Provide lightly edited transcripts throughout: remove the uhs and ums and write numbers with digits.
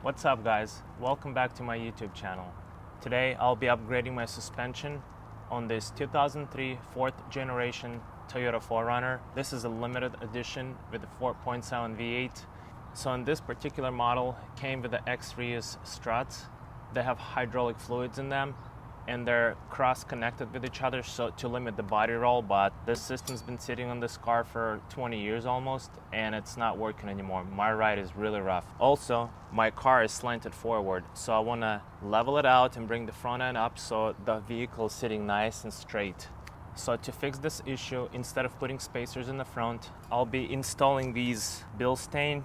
What's up guys, welcome back to my YouTube channel. Today I'll be upgrading my suspension on this 2003 4th generation Toyota 4Runner. This is a limited edition with a 4.7 V8. So in this particular model, it came with the X-reas struts. They have hydraulic fluids in them and they're cross-connected with each other so to limit the body roll, but this system's been sitting on this car for 20 years almost and it's not working anymore. My ride is really rough. Also, my car is slanted forward, so I want to level it out and bring the front end up so the vehicle is sitting nice and straight. So to fix this issue, instead of putting spacers in the front, I'll be installing these Bilstein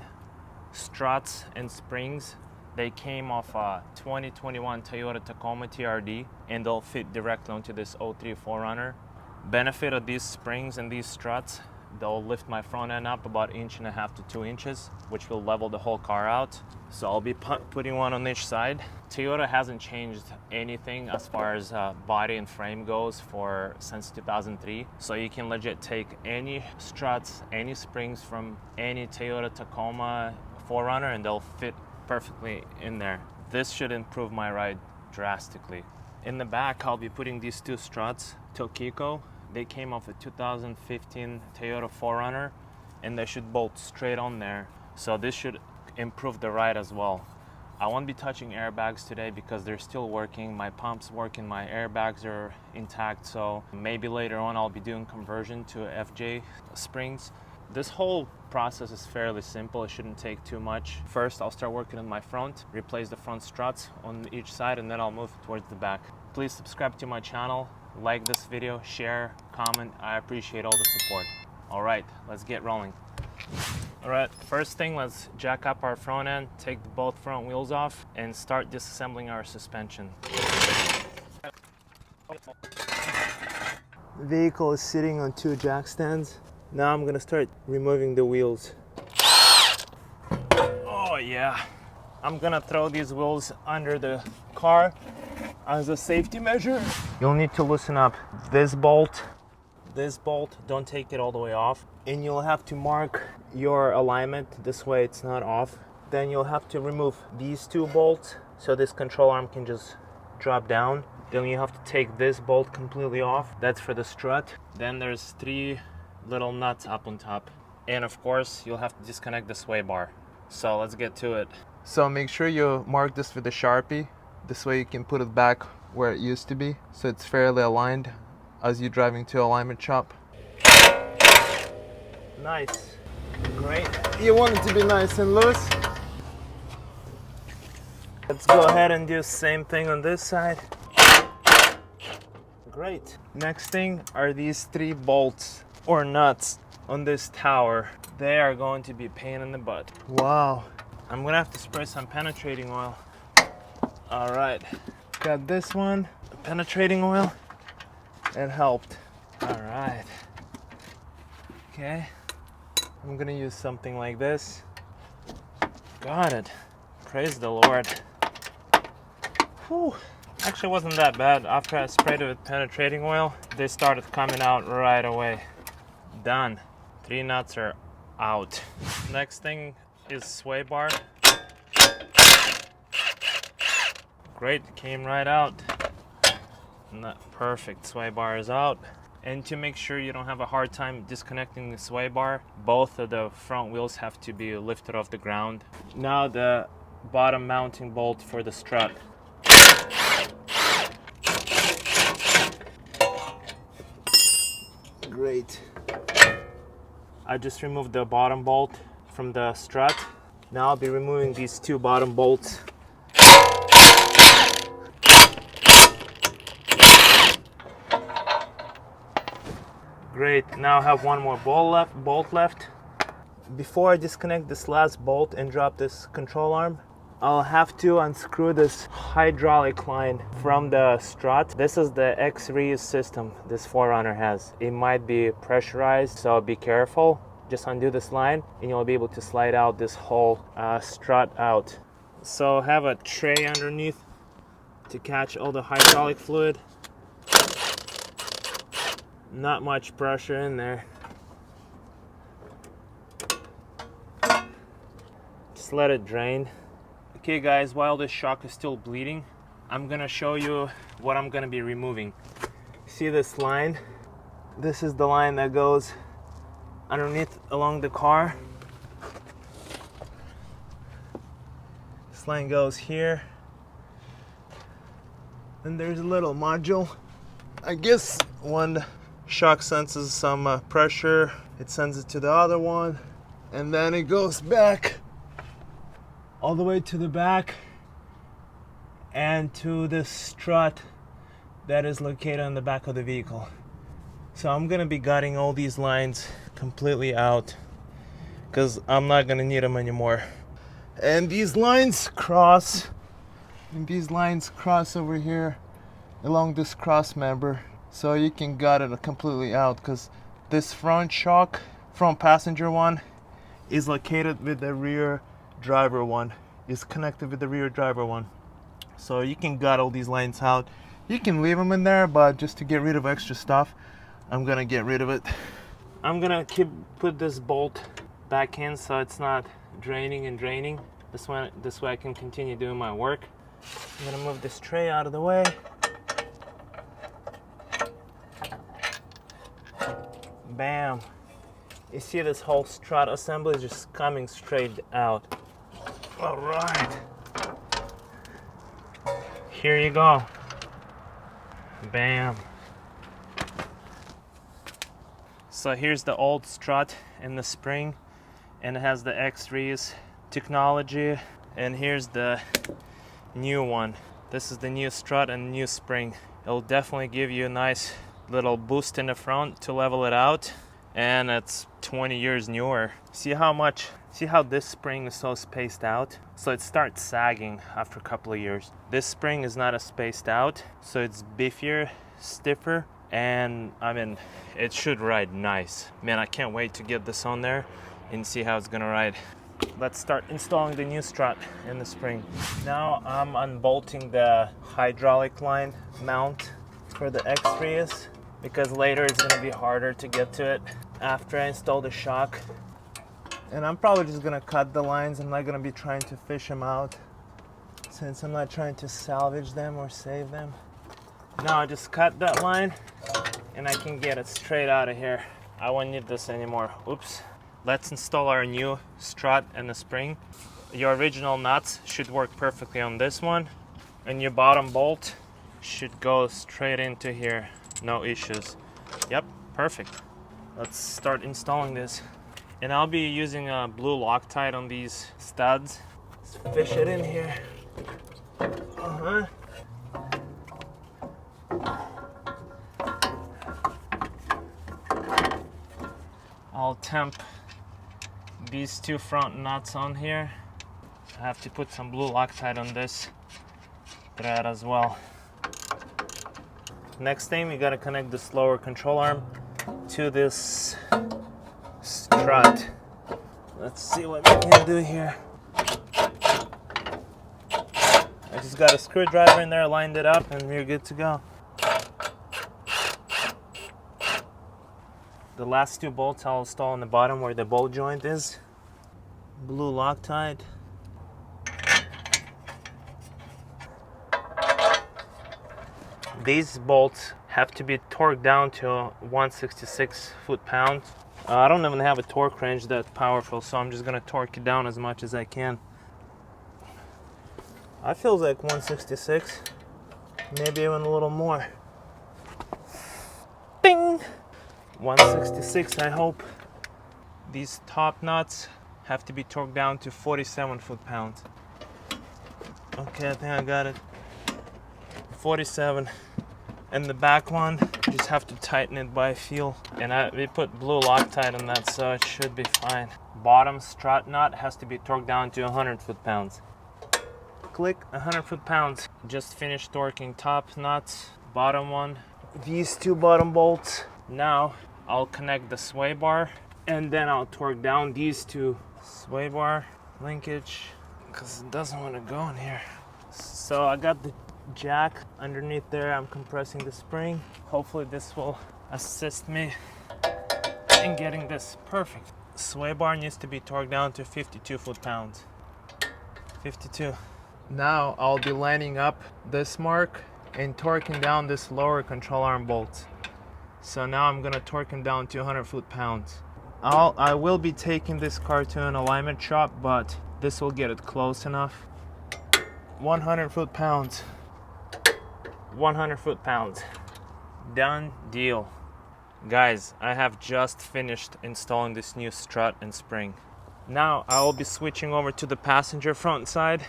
struts and springs. They came off a 2021 Toyota Tacoma TRD and they'll fit directly onto this 03 4Runner. Benefit of these springs and these struts, they'll lift my front end up about 1.5 to 2 inches, which will level the whole car out. So I'll be putting one on each side. Toyota hasn't changed anything as far as body and frame goes since 2003. So you can legit take any struts, any springs from any Toyota Tacoma 4Runner and they'll fit perfectly in there. This should improve my ride drastically. In the back, I'll be putting these two struts, Tokico. They came off a 2015 Toyota 4Runner and they should bolt straight on there. So this should improve the ride as well. I won't be touching airbags today because they're still working. My pump's working, my airbags are intact. So maybe later on I'll be doing conversion to FJ springs. This whole process is fairly simple. It shouldn't take too much. First, I'll start working on my front, replace the front struts on each side, and then I'll move towards the back. Please subscribe to my channel, like this video, share, comment. I appreciate all the support. All right, let's get rolling. All right, first thing, let's jack up our front end, take both front wheels off, and start disassembling our suspension. The vehicle is sitting on 2 jack stands. Now I'm gonna start removing the wheels. Oh yeah. I'm gonna throw these wheels under the car as a safety measure. You'll need to loosen up this bolt, don't take it all the way off. And you'll have to mark your alignment, this way it's not off. Then you'll have to remove these 2 bolts so this control arm can just drop down. Then you have to take this bolt completely off, that's for the strut. Then there's 3 little nuts up on top, and of course you'll have to disconnect the sway bar. So let's get to it. So make sure you mark this with a Sharpie, this way you can put it back where it used to be so it's fairly aligned as you're driving to alignment shop. Nice, great. You want it to be nice and loose. Let's go ahead and do the same thing on this side. Great. Next thing are these 3 bolts or nuts on this tower. They are going to be a pain in the butt. Wow. I'm gonna have to spray some penetrating oil. All right, got this one, penetrating oil. It helped. All right. Okay, I'm gonna use something like this. Got it. Praise the Lord. Whew. Actually wasn't that bad. After I sprayed it with penetrating oil, they started coming out right away. Done. 3 nuts are out. Next thing is sway bar. Great, came right out. Perfect, sway bar is out. And to make sure you don't have a hard time disconnecting the sway bar, both of the front wheels have to be lifted off the ground. Now the bottom mounting bolt for the strut. Great. I just removed the bottom bolt from the strut. Now I'll be removing these 2 bottom bolts. Great, now I have one more bolt left. Before I disconnect this last bolt and drop this control arm, I'll have to unscrew this hydraulic line from the strut. This is the X-reas system this 4Runner has. It might be pressurized, so be careful. Just undo this line and you'll be able to slide out this whole strut out. So I have a tray underneath to catch all the hydraulic fluid. Not much pressure in there. Just let it drain. Okay guys, while this shock is still bleeding, I'm gonna show you what I'm gonna be removing. See this line? This is the line that goes underneath along the car. This line goes here. And there's a little module. I guess when the shock senses some pressure, it sends it to the other one, and then it goes back all the way to the back and to the strut that is located on the back of the vehicle. So I'm gonna be gutting all these lines completely out because I'm not gonna need them anymore. And these lines cross, over here along this cross member, so you can gut it completely out, because this front passenger one is located with the rear driver one, is connected with the rear driver one. So you can gut all these lines out. You can leave them in there, but just to get rid of extra stuff, I'm gonna get rid of it. I'm gonna put this bolt back in so it's not draining and draining. This way I can continue doing my work. I'm gonna move this tray out of the way. Bam. You see this whole strut assembly is just coming straight out. All right. Here you go. Bam. So here's the old strut in the spring, and it has the X-reas technology, and here's the new one. This is the new strut and new spring. It'll definitely give you a nice little boost in the front to level it out, and it's 20 years newer. See how this spring is so spaced out? So it starts sagging after a couple of years. This spring is not as spaced out, so it's beefier, stiffer, and I mean, it should ride nice. Man, I can't wait to get this on there and see how it's gonna ride. Let's start installing the new strut in the spring. Now I'm unbolting the hydraulic line mount for the X-reas, because later it's gonna be harder to get to it after I install the shock. And I'm probably just gonna cut the lines. I'm not gonna be trying to fish them out, since I'm not trying to salvage them or save them. Now I just cut that line and I can get it straight out of here. I won't need this anymore. Oops. Let's install our new strut and the spring. Your original nuts should work perfectly on this one, and your bottom bolt should go straight into here. No issues. Yep, perfect. Let's start installing this. And I'll be using a blue Loctite on these studs. Let's fish it in here. I'll temp these two front nuts on here. I have to put some blue Loctite on this thread as well. Next thing, we gotta connect this lower control arm to this strut. Let's see what we can do here. I just got a screwdriver in there, lined it up, and we're good to go. The last two bolts I'll install on the bottom where the bolt joint is. Blue Loctite. These bolts have to be torqued down to 166 foot-pounds. I don't even have a torque wrench that's powerful, so I'm just gonna torque it down as much as I can. I feel like 166, maybe even a little more. Bing! 166, I hope. These top nuts have to be torqued down to 47 foot-pounds. Okay, I think I got it. 47. And the back one, just have to tighten it by feel. And we put blue Loctite on that, so it should be fine. Bottom strut nut has to be torqued down to 100 foot-pounds. Click, 100 foot-pounds. Just finished torquing top nuts, bottom one. These two bottom bolts. Now I'll connect the sway bar, and then I'll torque down these two sway bar linkage, because it doesn't want to go in here. So I got the jack underneath there. I'm compressing the spring. Hopefully this will assist me in getting this perfect. Sway bar needs to be torqued down to 52 foot-pounds. 52. Now I'll be lining up this mark and torquing down this lower control arm bolt. So now I'm gonna torque him down 200 foot-pounds. I will be taking this car to an alignment shop, but this will get it close enough. 100 foot-pounds. 100 foot-pounds. Done deal. Guys, I have just finished installing this new strut and spring. Now I will be switching over to the passenger front side,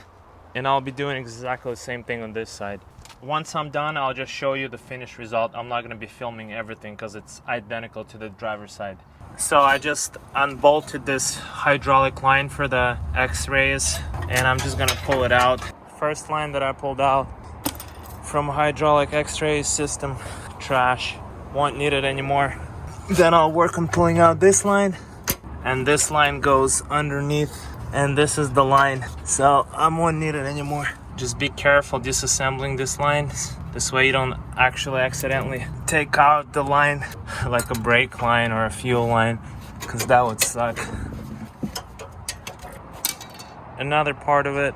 and I'll be doing exactly the same thing on this side. Once I'm done, I'll just show you the finished result. I'm not going to be filming everything because it's identical to the driver's side. So I just unbolted this hydraulic line for the X-reas, and I'm just going to pull it out. First line that I pulled out from hydraulic X-reas system, trash, won't need it anymore. Then I'll work on pulling out this line, and this line goes underneath, and this is the line, so I won't need it anymore. Just be careful disassembling this line, this way you don't actually accidentally take out the line like a brake line or a fuel line, because that would suck. Another part of it,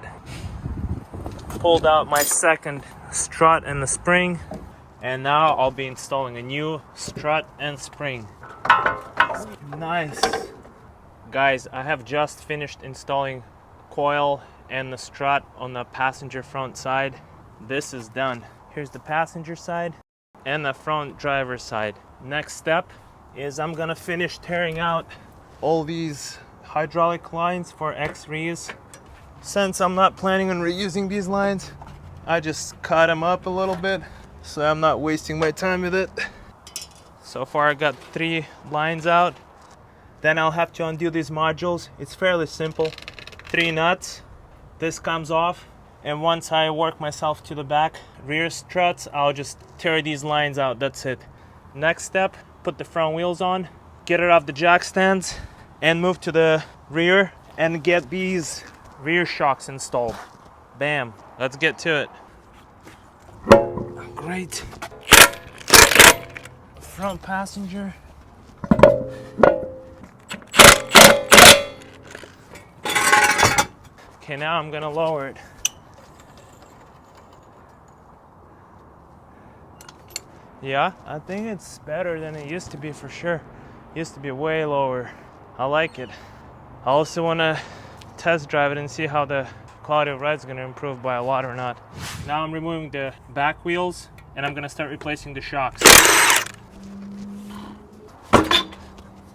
pulled out my second strut and the spring, and now I'll be installing a new strut and spring. Nice. Guys, I have just finished installing coil and the strut on the passenger front side. This is done. Here's the passenger side and the front driver's side. Next step is I'm gonna finish tearing out all these hydraulic lines for X-reas. Since I'm not planning on reusing these lines, I just cut them up a little bit so I'm not wasting my time with it. So far I got 3 lines out. Then I'll have to undo these modules. It's fairly simple. 3 nuts. This comes off, and once I work myself to the back rear struts, I'll just tear these lines out. That's it. Next step, put the front wheels on, get it off the jack stands, and move to the rear and get these rear shocks installed. Bam. Let's get to it. Great. Front passenger. Okay, now I'm gonna lower it. Yeah, I think it's better than it used to be for sure. It used to be way lower. I like it. I also wanna test drive it and see how the quality of ride is gonna improve by a lot or not. Now I'm removing the back wheels and I'm gonna start replacing the shocks.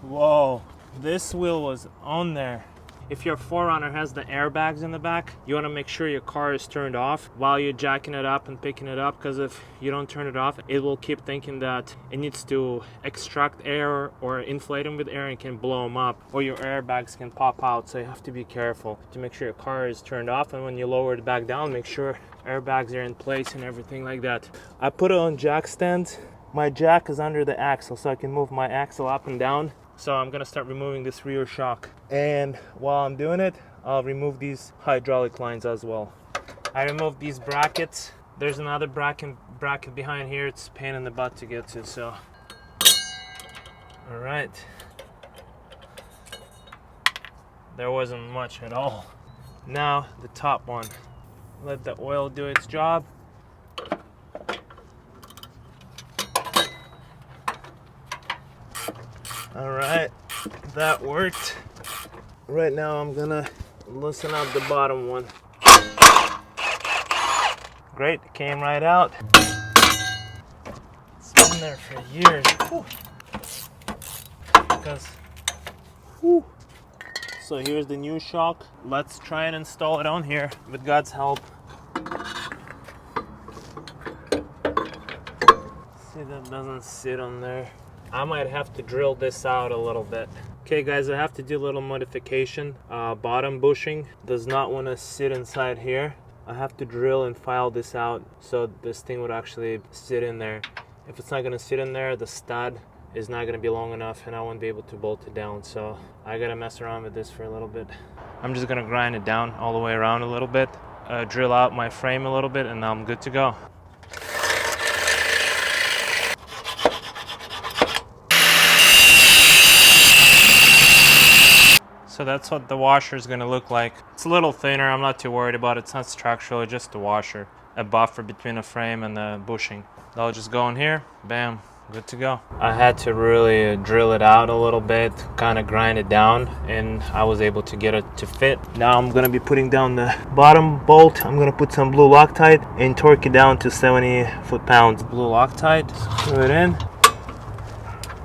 Whoa, this wheel was on there. If your 4Runner has the airbags in the back, you want to make sure your car is turned off while you're jacking it up and picking it up, because if you don't turn it off, it will keep thinking that it needs to extract air or inflate them with air and can blow them up, or your airbags can pop out. So you have to be careful to make sure your car is turned off, and when you lower it back down, make sure airbags are in place and everything like that. I put it on jack stands. My jack is under the axle, so I can move my axle up and down. So I'm gonna start removing this rear shock, and while I'm doing it, I'll remove these hydraulic lines as well. I removed these brackets. There's another bracket behind here. It's a pain in the butt to get to, so all right, there wasn't much at all. Now the top one, let the oil do its job. All right, that worked. Right now I'm gonna loosen up the bottom one. Great, it came right out. It's been there for years. Whew. So here's the new shock. Let's try and install it on here with God's help. See, that doesn't sit on there. I might have to drill this out a little bit. Okay guys, I have to do a little modification. Bottom bushing does not want to sit inside here. I have to drill and file this out so this thing would actually sit in there. If it's not going to sit in there, the stud is not going to be long enough and I won't be able to bolt it down. So I got to mess around with this for a little bit. I'm just going to grind it down all the way around a little bit, drill out my frame a little bit, and I'm good to go. So that's what the washer is going to look like. It's a little thinner. I'm not too worried about it. It's not structural, it's just a washer, a buffer between the frame and the bushing. I'll just go in here, bam, good to go. I had to really drill it out a little bit, kind of grind it down, and I was able to get it to fit. Now I'm going to be putting down the bottom bolt. I'm going to put some blue Loctite and torque it down to 70 foot-pounds. Blue Loctite, screw it in.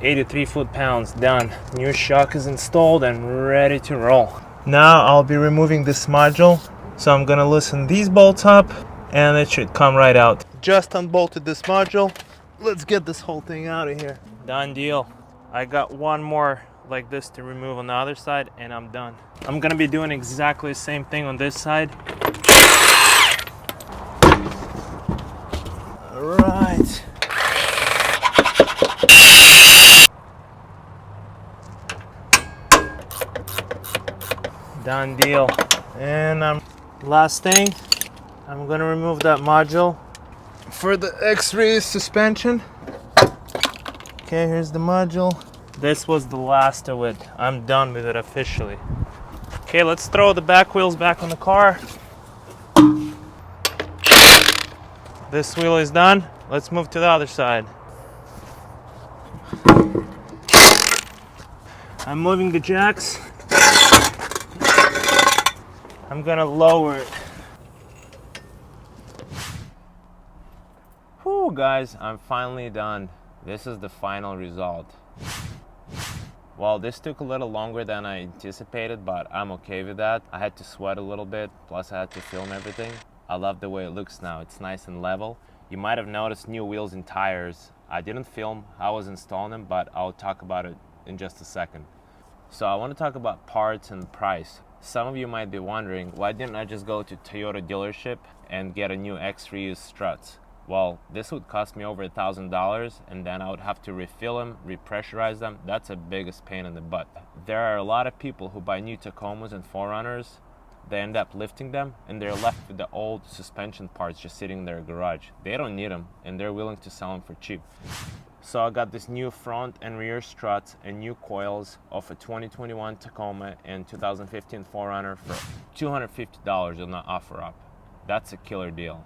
83 foot-pounds done. New shock is installed and ready to roll. Now I'll be removing this module. So I'm gonna loosen these bolts up and it should come right out. Just unbolted this module. Let's get this whole thing out of here. Done deal. I got one more like this to remove on the other side and I'm done. I'm gonna be doing exactly the same thing on this side. All right. Done deal. And last thing, I'm gonna remove that module for the X-reas suspension. Okay, here's the module. This was the last of it. I'm done with it officially. Okay, let's throw the back wheels back on the car. This wheel is done. Let's move to the other side. I'm moving the jacks. I'm gonna lower it. Whew, guys, I'm finally done. This is the final result. Well, this took a little longer than I anticipated, but I'm okay with that. I had to sweat a little bit, plus I had to film everything. I love the way it looks now. It's nice and level. You might have noticed new wheels and tires. I didn't film, I was installing them, but I'll talk about it in just a second. So I want to talk about parts and price. Some of you might be wondering, why didn't I just go to Toyota dealership and get a new X-reas struts? Well, this would cost me over $1,000 and then I would have to refill them, repressurize them. That's the biggest pain in the butt. There are a lot of people who buy new Tacomas and 4Runners. They end up lifting them and they're left with the old suspension parts just sitting in their garage. They don't need them and they're willing to sell them for cheap. So I got this new front and rear struts and new coils of a 2021 Tacoma and 2015 4Runner for $250 on the OfferUp. That's a killer deal.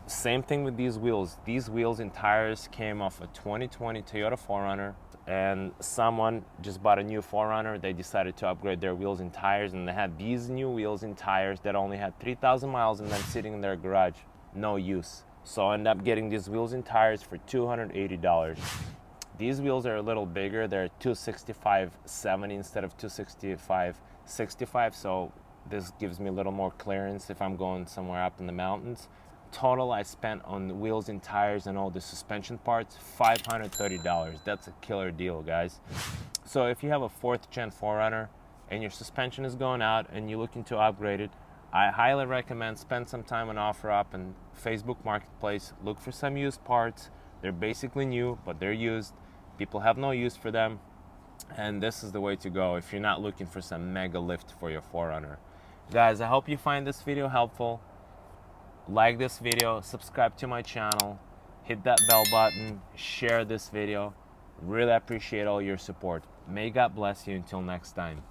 Same thing with these wheels. These wheels and tires came off a 2020 Toyota 4Runner, and someone just bought a new 4Runner. They decided to upgrade their wheels and tires, and they had these new wheels and tires that only had 3,000 miles and then sitting in their garage, no use. So I ended up getting these wheels and tires for $280. These wheels are a little bigger. They're 265/70 instead of 265/65. So this gives me a little more clearance if I'm going somewhere up in the mountains. Total I spent on the wheels and tires and all the suspension parts, $530. That's a killer deal, guys. So if you have a 4th gen 4Runner and your suspension is going out and you're looking to upgrade it, I highly recommend spend some time on OfferUp and Facebook Marketplace. Look for some used parts. They're basically new, but they're used. People have no use for them. And this is the way to go if you're not looking for some mega lift for your 4Runner. Guys, I hope you find this video helpful. Like this video, subscribe to my channel, hit that bell button, share this video. Really appreciate all your support. May God bless you until next time.